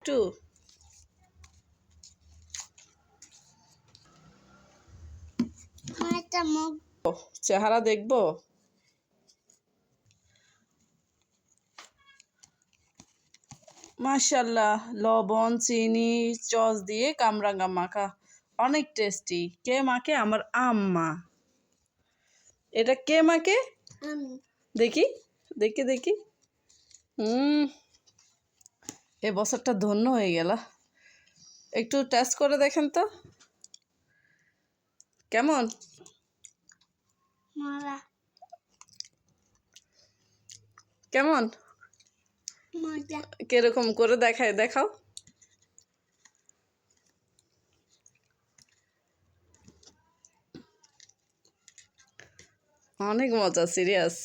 একটু? চেহারা দেখবো? মাশাআল্লাহ, লবণ চিনি চচ দিয়ে কামরাঙ্গা মাখা, অনেক টেস্টি। কে মাখে? আমার আম্মা। এটা কে মাখে? দেখি দেখি দেখি। এ বছরটা ধন্য হয়ে গেল। একটু টেস্ট করে দেখেন তো কেমন। কেমন কিরকম করে দেখাও। অনেক মজা, সিরিয়াস।